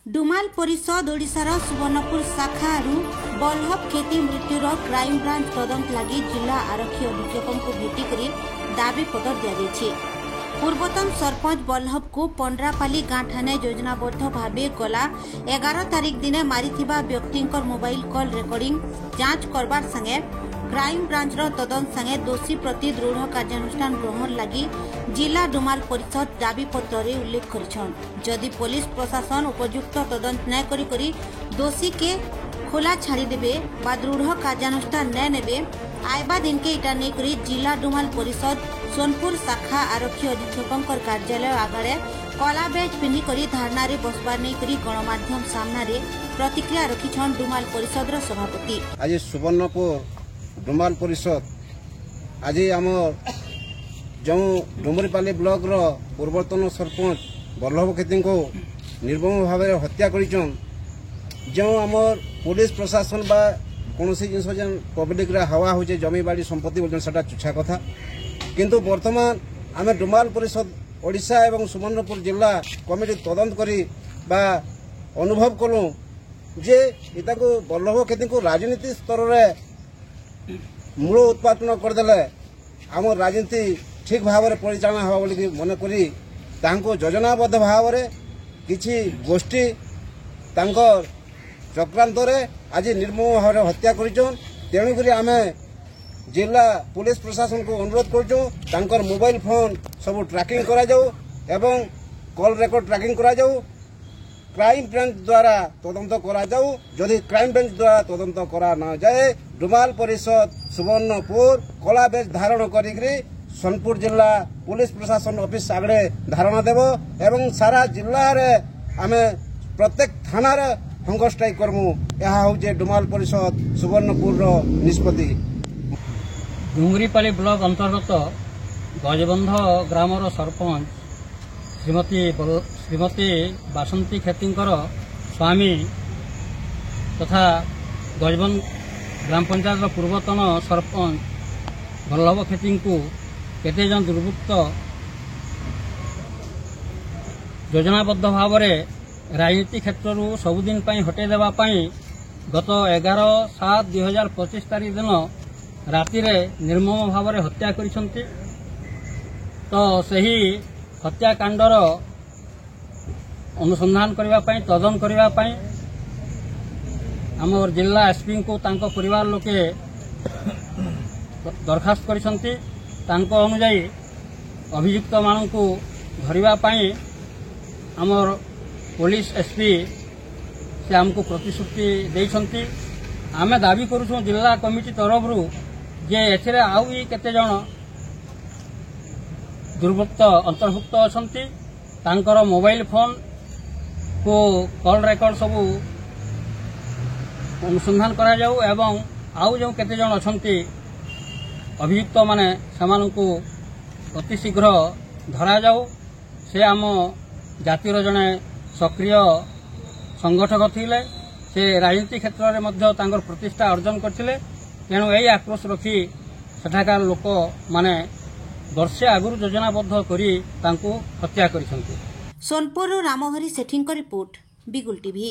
डुमाल परिषद ओडिशार सुवर्णपुर शाखारू बल्लभ खेती मृत्युर क्राइमब्रांच तदंत लगी जिला आरक्षी अधीक्षकों को भेटी करी दाबीपत्र दिया। पूर्वतन सरपंच बल्लभ को पंड्रापाली गाँ ठाणे योजनाबद्ध भावे गला 11 तारिख दिने मारिथिबा व्यक्तिंकर मोबाइल कॉल रेकर्डिंग जांच करबार संगे क्राइम ब्रांच तदंत संगे दोषी प्रति दृढ़ कार्यानुष्ठान ग्रहण लगी जिला डुमाल परिषद दाबीपत्र उल्लेख करिछन। जदि पुलिस प्रशासन उपयुक्त तदंत न करी दोषी के खोला छाड़ी देबे बा दृढ़ कार्यानुष्ठान न नेबे आयबा दिन के इटा नहीं करी जिला डुमाल परिषद सोनपुर शाखा आरक्षी अधीक्षकों कार्यालय आगे कला बेज पिंधि करी धारणा रे बसबार नहीं करी गणमाध्यम सामना रे प्रतिक्रिया रखिछन डुमाल परिषद सभापति। आज सुवर्णपुर डुमाल परिषद आज आम जो डुमरीपाली ब्लॉक रो पूर्वतन सरपंच बल्लभ खेती को निर्मम भाव हत्या करिछन। जो आमर पुलिस प्रशासन बा कौन जिस पब्लिक रे हवा हो जमी बाड़ी संपत्ति बोलते सेटा चुछा कथा, किंतु वर्तमान आम डुमाल परिषद ओडिशा एवं सुवर्णपुर जिला कमिटी तदंत करी बा अनुभव कलु जे इता को बल्लभ खेती को राजनीति स्तर रे मूल उत्पादन करदेले आम राजनीति ठीक भाव में परिचालना हवा बोली मन करी तांको योजनाबद्ध भाव में किछि गोष्ठी तांकर चक्रांत आज निर्मम भाव में हत्या करिछन। तेणुकरी आम जिला पुलिस प्रशासन को अनुरोध कर मोबाइल फोन सब ट्रैकिंग करा जाऊ एवं कॉल रेकर्ड ट्रैकिंग करा जाऊ। क्राइम ब्रांच द्वारा तदंत करा जाऊ। जदि क्राइम ब्रांच द्वारा तदंत करा न जाए डुमाल परिषद सुवर्णपुर कला बेज धारण करी सोनपुर जिला पुलिस प्रशासन ऑफिस आगे धारणा देव एवं सारा जिला रे आमे प्रत्येक थाना रे हंगर स्ट्राइक करमु। यह हूँ डुमाल परिषद सुवर्णपुर निष्पत्ति। डुंगरीपाली ब्लॉक अंतर्गत गजबंध ग्रामर सरपंच श्रीमती बासंती खेतींकर स्वामी तथा गजबंध ग्राम पंचायत पूर्वतन सरपंच बल्लभ खेती को केते जन दुर्वृत्त योजनाबद्ध भाव में राजनीति क्षेत्र सबुदिन हटे देवाई गत 11/7/2025 तारीख दिन राति निर्मम भाव में हत्या करिसंती। तो सही हत्याकांडर अनुसंधान करने तदन करने आम जिला एसपी को तांको परिवार लोके दरखास्त करिसंती। तांको अनुजाई अभियुक्त मानू को धरवाई आमर पुलिस एसपी से आमको प्रतिश्रुति देइछंती। आमे दाबी करूछो जिला कमिटी तरफ जे एथिरे आउ केते जण दुर्वृत्त अंतर्भुक्त अछंती। तांकर मोबाइल फोन को कॉल रेकर्ड सब अनुसंधान करा जाऊ एवं आउ जो केते जण अछंती अभियुक्त माने समानकु अति शीघ्र धरा जाऊ। से आम जातिर जने सक्रिय संगठक थिले। से राजनीति क्षेत्र में मध्य तांकर प्रतिष्ठा अर्जन करथिले। तेणु यही आक्रोश रखी सेठाकार लोक माने वर्षे आगुरी योजनाबद्ध करी तांको हत्या करिसंती। सोनपुर रामहरि सेठींक रिपोर्ट बिगुल टीवी।